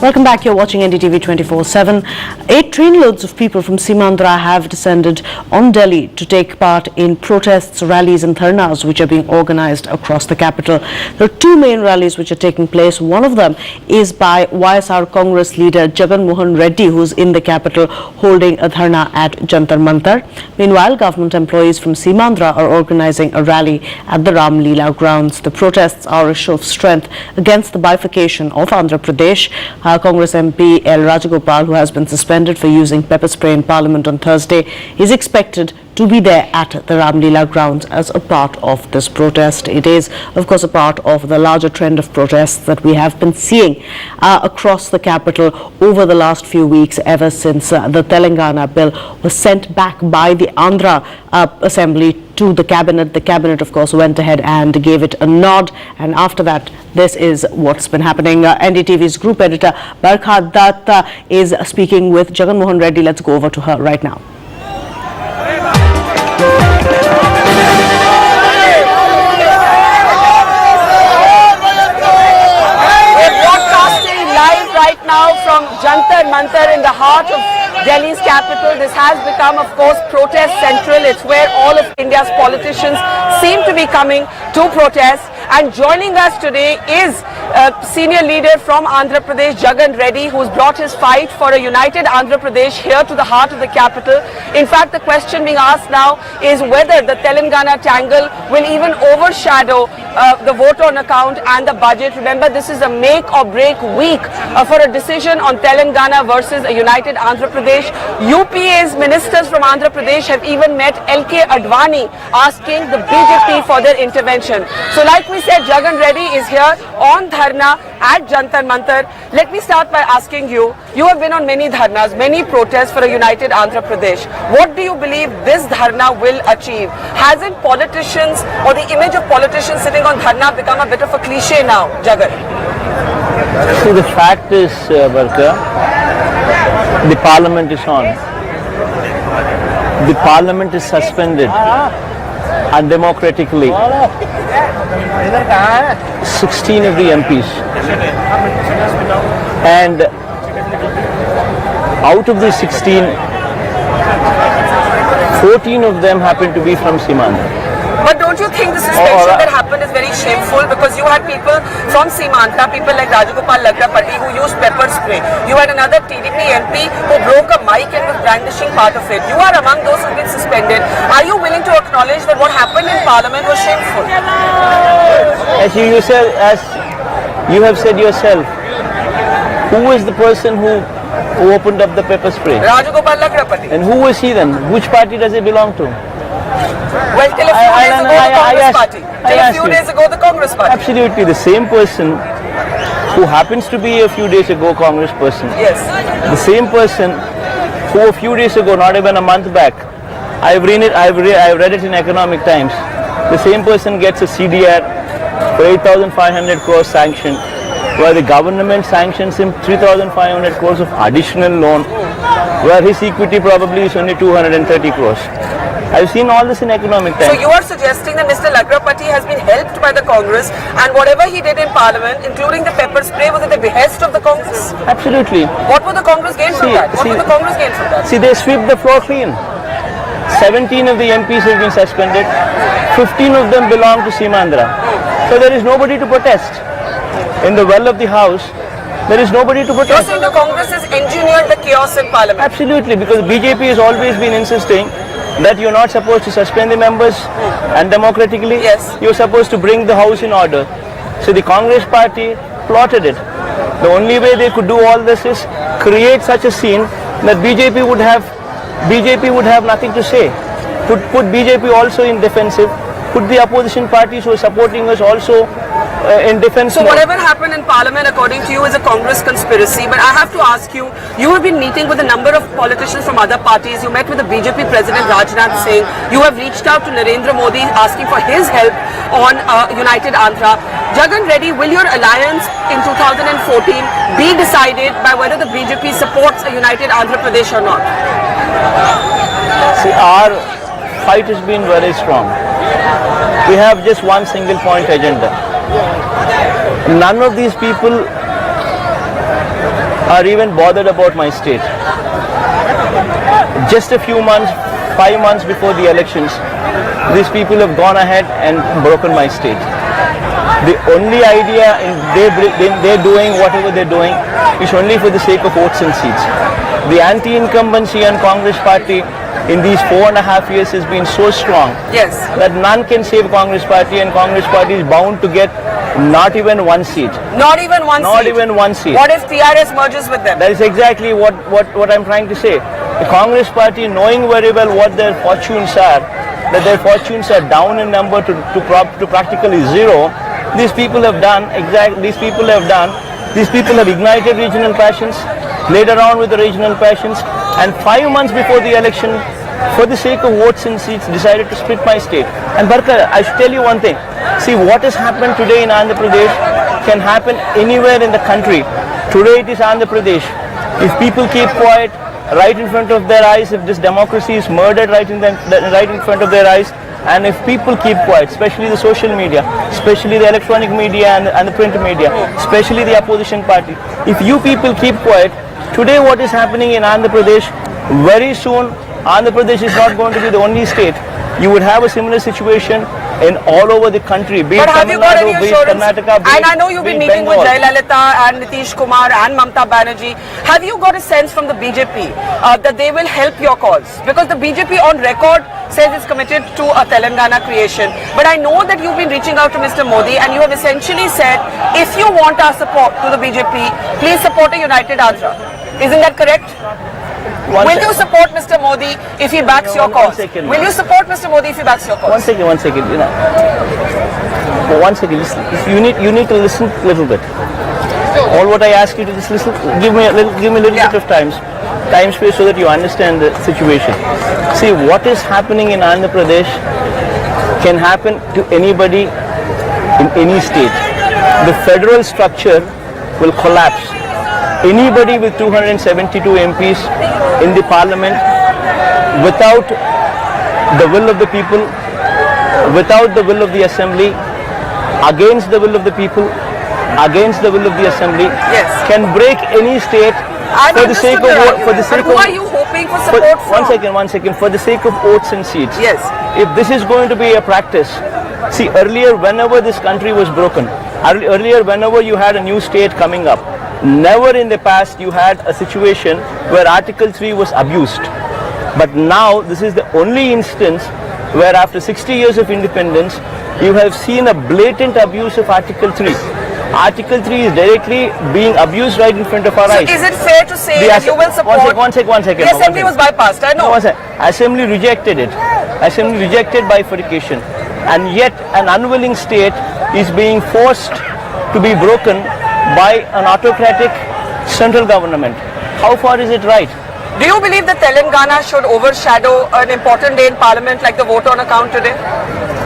Welcome back. You're watching NDTV24x7. 8 trainloads of people from Simandra have descended on Delhi to take part in protests, rallies and dharnas which are being organized across the capital. There are 2 main rallies which are taking place. One of them is by YSR Congress leader Jagan Reddy, who's in the capital holding a dharna at Jantar Mantar. Meanwhile, government employees from Simandra are organizing a rally at the Ram Leela grounds. The protests are a show of strength against the bifurcation of Andhra Pradesh. Congress MP L. Rajagopal, who has been suspended for using pepper spray in Parliament on Thursday, is expected to be there at the Ram Leela grounds as a part of this protest. It is, of course, a part of the larger trend of protests that we have been seeing across the capital over the last few weeks, ever since the Telangana bill was sent back by the Andhra Assembly to the cabinet. The cabinet, of course, went ahead and gave it a nod, and after that, this is what's been happening. NDTV's group editor Barkha Dutt is speaking with Jagan Reddy. Let's go over to her right now. Now from Jantar Mantar in the heart of Delhi's capital. This has become, of course, protest central. It's where all of India's politicians seem to be coming to protest. And joining us today is senior leader from Andhra Pradesh, Jagan Reddy, who's brought his fight for a united Andhra Pradesh here to the heart of the capital. In fact, the question being asked now is whether the Telangana tangle will even overshadow the vote on account and the budget. Remember, this is a make or break week for a decision on Telangana versus a united Andhra Pradesh. UPA's ministers from Andhra Pradesh have even met LK Advani asking the BJP for their intervention. So like we said, Jagan Reddy is here on dharna at Jantar Mantar. Let me start by asking you, you have been on many dharnas, many protests for a united Andhra Pradesh. What do you believe this dharna will achieve? Hasn't politicians or the image of politicians sitting on dharna become a bit of a cliche now, Jagan? See, the fact is, Barka, the parliament is on. The parliament is suspended undemocratically. 16 of the MPs. And out of the 16, 14 of them happen to be from Simandra. But don't you think the suspension that happened is very shameful? Because you had people from Simandra, people like Rajagopal who used pepper spray. You had another TDP MP who broke a mic and was brandishing part of it. You are among those who have been suspended. Are you willing to acknowledge that what happened in Parliament was shameful? As you have said yourself, who is the person who opened up the pepper spray? Rajagopal And who is he then? Which party does he belong to? Well, till a few days ago, the Congress party. Till a few days ago, the Congress party. Absolutely, the same person who happens to be a few days ago Congress person. Yes. The same person who a few days ago, not even a month back, I've read it in Economic Times. The same person gets a CDR for 8,500 crores sanction, where the government sanctions him 3,500 crores of additional loan, where his equity probably is only 230 crores. I've seen all this in Economic Times. So you are suggesting that Mr. Lagrapati has been helped by the Congress, and whatever he did in Parliament, including the pepper spray, was at the behest of the Congress? Absolutely. What would the Congress gain from that? What would the Congress gain from that? See, they sweep the floor clean. 17 of the MPs have been suspended. 15 of them belong to Simandra. So there is nobody to protest. In the well of the House, there is nobody to protest. You're saying the Congress has engineered the chaos in Parliament? Absolutely, because BJP has always been insisting that you're not supposed to suspend the members undemocratically. Yes. You're supposed to bring the House in order. So the Congress party plotted it. The only way they could do all this is create such a scene that BJP would have nothing to say. Put BJP also in defensive. Put the opposition parties who are supporting us also in defense. So whatever happened in Parliament, according to you, is a Congress conspiracy. But I have to ask you, you have been meeting with a number of politicians from other parties. You met with the BJP President Rajnath Singh. You have reached out to Narendra Modi asking for his help on United Andhra. Jagan Reddy, will your alliance in 2014 be decided by whether the BJP supports a United Andhra Pradesh or not? See, our fight has been very strong. We have just one single point agenda. None of these people are even bothered about my state. Just a few months, 5 months before the elections, these people have gone ahead and broken my state. The only idea they're doing whatever they're doing is only for the sake of votes and seats. The anti-incumbency on Congress party in these 4.5 years has been so strong that none can save Congress party, and Congress party is bound to get not even one seat. Not even one seat? Not even one seat. What if TRS merges with them? That is exactly what I'm trying to say. The Congress party, knowing very well what their fortunes are, that their fortunes are down in number to practically zero, these people have ignited regional passions, played around with the regional passions, and 5 months before the election, for the sake of votes and seats, decided to split my state. And Barka, I should tell you one thing. See, what has happened today in Andhra Pradesh can happen anywhere in the country. Today it is Andhra Pradesh. If people keep quiet right in front of their eyes, if this democracy is murdered right in front of their eyes, and if people keep quiet, especially the social media, especially the electronic media and the print media, especially the opposition party, if you people keep quiet, today what is happening in Andhra Pradesh, very soon Andhra Pradesh is not going to be the only state. You would have a similar situation in all over the country, be it Tamil Nadu, be it Karnataka, and I know you've been meeting with Jayalalitha and Nitish Kumar and Mamata Banerjee. Have you got a sense from the BJP that they will help your cause? Because the BJP on record says it's committed to a Telangana creation. But I know that you've been reaching out to Mr. Modi and you have essentially said, if you want our support to the BJP, please support a united Andhra. Isn't that correct? Will you support Mr. Modi if he backs your cause? Will you support Mr. Modi if he backs your cause? One second. You need to listen a little bit. All what I ask you to just listen, give me a little bit of time space so that you understand the situation. See, what is happening in Andhra Pradesh can happen to anybody in any state. The federal structure will collapse. Anybody with 272 MPs in the parliament, without the will of the people, without the will of the assembly, against the will of the people, against the will of the assembly, can break any state for the sake of who are you hoping for support from? One second. For the sake of votes and seats. Yes. If this is going to be a practice, see, earlier whenever this country was broken, earlier whenever you had a new state coming up, never in the past you had a situation where Article 3 was abused. But now this is the only instance where after 60 years of independence, you have seen a blatant abuse of Article 3. Article 3 is directly being abused right in front of our eyes. So is it fair to say that you will support... One second. The assembly was bypassed, I know. Assembly rejected it. Assembly rejected bifurcation. And yet an unwilling state is being forced to be broken by an autocratic central government. How far is it right? Do you believe that Telangana should overshadow an important day in Parliament like the vote on account today?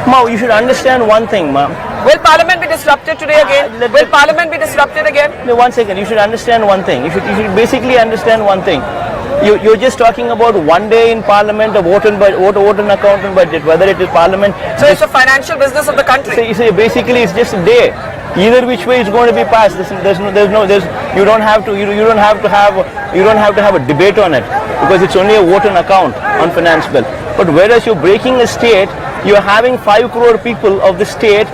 Ma, you should understand one thing, ma'am. Will Parliament be disrupted today again? Will Parliament be disrupted again? No, 1 second. You should understand one thing. You should basically understand one thing. You're just talking about one day in Parliament, a vote on account and budget, whether it is Parliament. So it's a financial business of the country. Basically, it's just a day. Either which way it's going to be passed. You don't have to have a debate on it because it's only a vote on account on finance bill. But whereas you're breaking a state, you're having 5 crore people of the state.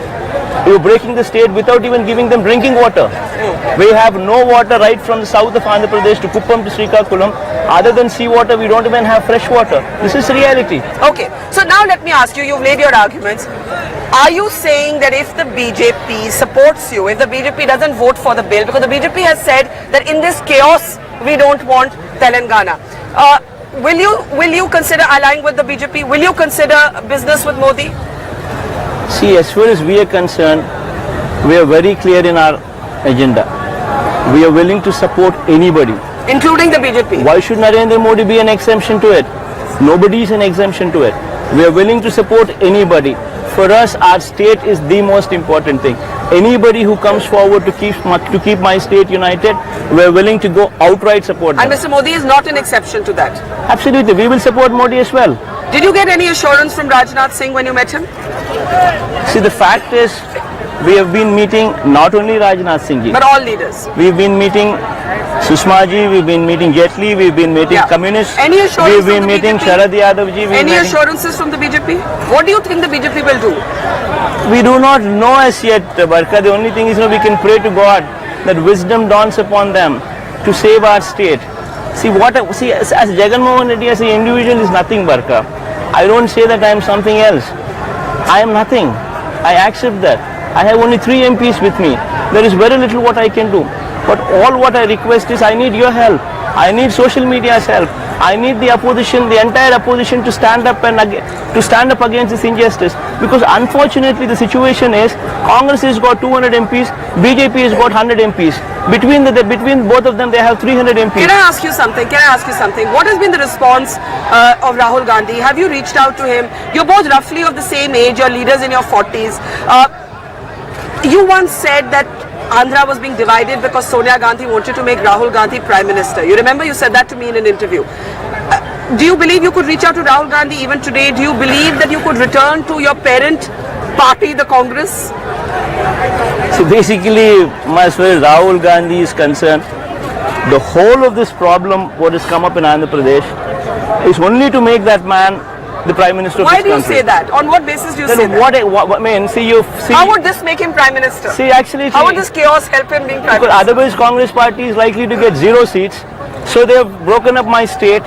You're breaking the state without even giving them drinking water. We have no water right from the south of Andhra Pradesh to Kuppam to Srikakulam. Other than seawater, we don't even have fresh water. This is reality. Okay, so now let me ask you, you've laid your arguments. Are you saying that if the BJP supports you, if the BJP doesn't vote for the bill, because the BJP has said that in this chaos, we don't want Telangana. Will you consider allying with the BJP? Will you consider business with Modi? See, as far as we are concerned, we are very clear in our agenda. We are willing to support anybody. Including the BJP? Why should Narendra Modi be an exemption to it? Nobody is an exemption to it. We are willing to support anybody. For us, our state is the most important thing. Anybody who comes forward to keep my state united, we are willing to go outright support them. And Mr. Modi is not an exception to that? Absolutely. We will support Modi as well. Did you get any assurance from Rajnath Singh when you met him? See, the fact is, We have been meeting not only Rajnath Singh ji, But all leaders. we've been meeting Sushma ji, we've been meeting Jetli, we've been meeting communists, Any assurance we've from been the meeting BJP? Sharad Yadav ji. Any assurances from the BJP? What do you think the BJP will do? We do not know as yet, Barka. The only thing is, we can pray to God that wisdom dawns upon them to save our state. See, as Jagan Mohan Reddy as an individual is nothing, Barka. I don't say that I am something else. I am nothing. I accept that. I have only 3 MPs with me. There is very little what I can do. But all what I request is I need your help. I need social media's help. I need the opposition, the entire opposition to stand up against this injustice. Because unfortunately the situation is Congress has got 200 MPs, BJP has got 100 MPs. Between both of them they have 300 MPs. Can I ask you something? What has been the response of Rahul Gandhi? Have you reached out to him? You're both roughly of the same age, you're leaders in your 40s. You once said that Andhra was being divided because Sonia Gandhi wanted to make Rahul Gandhi Prime Minister. You remember you said that to me in an interview. Do you believe you could reach out to Rahul Gandhi even today? Do you believe that you could return to your parent party, the Congress? So basically, as far as Rahul Gandhi is concerned, the whole of this problem what has come up in Andhra Pradesh is only to make that man the Prime Minister of this country. Why do you say that? On what basis do you say that? How would this make him Prime Minister? How would this chaos help him being Prime Minister? Otherwise Congress party is likely to get 0 seats. So they have broken up my state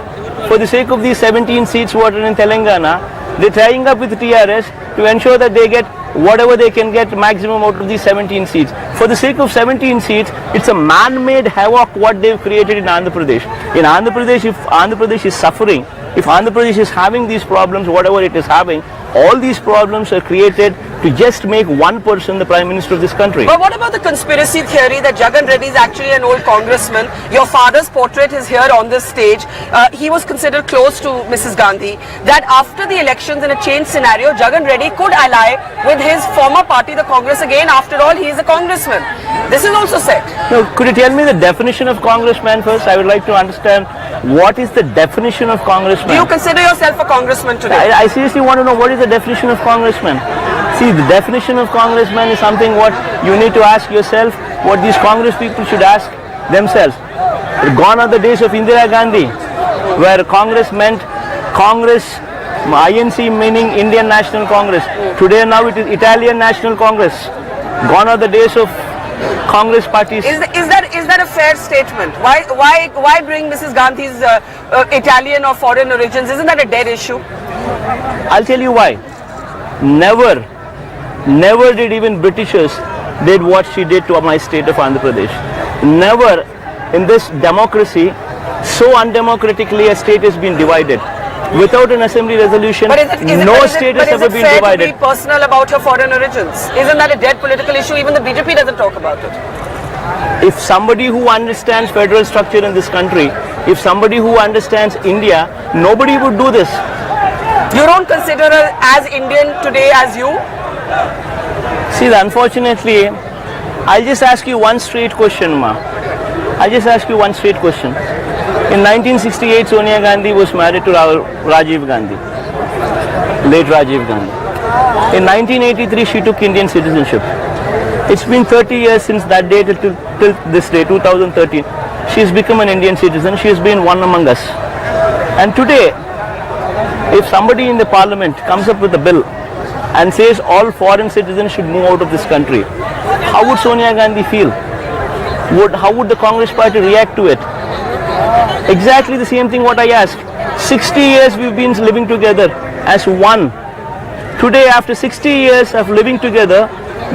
for the sake of these 17 seats what are in Telangana. They're tying up with TRS to ensure that they get whatever they can get maximum out of these 17 seats. For the sake of 17 seats, it's a man-made havoc what they've created in Andhra Pradesh. In Andhra Pradesh, if Andhra Pradesh is suffering, if Andhra Pradesh is having these problems, whatever it is having, all these problems are created to just make one person the Prime Minister of this country. But what about the conspiracy theory that Jagan Reddy is actually an old congressman? Your father's portrait is here on this stage. He was considered close to Mrs. Gandhi. That after the elections in a change scenario, Jagan Reddy could ally with his former party, the Congress again. After all, he is a congressman. This is also said. No, could you tell me the definition of congressman first? I would like to understand what is the definition of congressman. Do you consider yourself a congressman today? I seriously want to know what is the definition of congressman. See, the definition of congressman is something what you need to ask yourself, what these Congress people should ask themselves. Gone are the days of Indira Gandhi, where Congress meant Congress, INC meaning Indian National Congress. Today now it is Italian National Congress. Gone are the days of Congress parties. Is that a fair statement? Why bring Mrs. Gandhi's Italian or foreign origins? Isn't that a dead issue? I'll tell you why. Never did even Britishers did what she did to my state of Andhra Pradesh. Never in this democracy, so undemocratically a state has been divided. Without an assembly resolution, no state has ever been divided. But is it fair to be personal about her foreign origins? Isn't that a dead political issue? Even the BJP doesn't talk about it. If somebody who understands federal structure in this country, if somebody who understands India, nobody would do this. You don't consider her as Indian today as you? See, unfortunately, I'll just ask you one straight question, ma. I'll just ask you one straight question. In 1968, Sonia Gandhi was married to Rajiv Gandhi, late Rajiv Gandhi. In 1983, she took Indian citizenship. It's been 30 years since that day till this day, 2013. She has become an Indian citizen. She has been one among us. And today, if somebody in the parliament comes up with a bill and says all foreign citizens should move out of this country, how would Sonia Gandhi feel? How would the Congress party react to it? Exactly the same thing what I ask. 60 years we've been living together as one. Today, after 60 years of living together,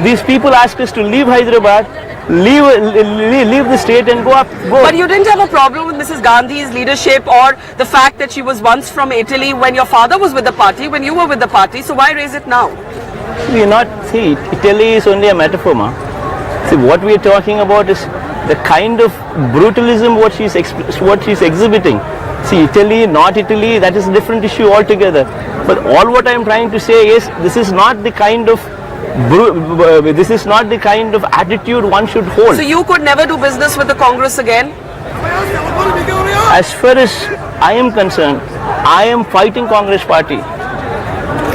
these people ask us to leave Hyderabad, leave the state and go. But you didn't have a problem with Mrs. Gandhi's leadership or the fact that she was once from Italy when your father was with the party, when you were with the party, so why raise it now? See, Italy is only a metaphor, ma. See, what we are talking about is the kind of brutalism what she's exhibiting. See, Italy, not Italy, that is a different issue altogether. But all what I am trying to say is this is not the kind of attitude one should hold. So you could never do business with the Congress again? As far as I am concerned, I am fighting Congress party.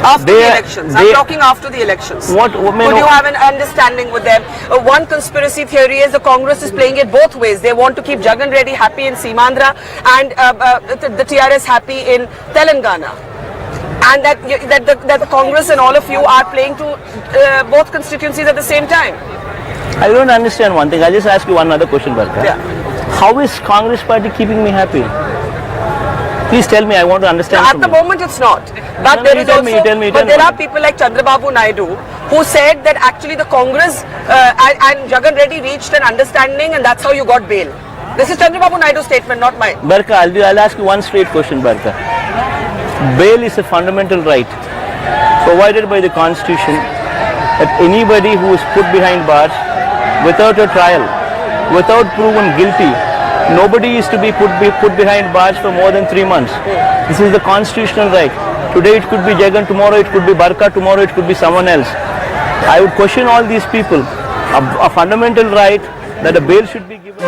After the elections. I'm talking after the elections. Could you have an understanding with them? One conspiracy theory is the Congress is playing it both ways. They want to keep Jagan Reddy happy in Simandra and the TRS happy in Telangana. And that the Congress and all of you are playing to both constituencies at the same time. I don't understand one thing. I'll just ask you one other question, Barka. Yeah. How is Congress party keeping me happy? Please tell me, I want to understand. At the moment it's not. But there are people like Chandrababu Naidu who said that actually the Congress and Jagan Reddy reached an understanding and that's how you got bail. This is Chandrababu Naidu's statement, not mine. Barka, I'll ask you one straight question, Barka. Bail is a fundamental right provided by the Constitution that anybody who is put behind bars without a trial, without proven guilty, nobody is to be put behind bars for more than 3 months. This is the constitutional right. Today it could be Jagan, tomorrow it could be Barka, tomorrow it could be someone else. I would question all these people. A fundamental right that a bail should be given.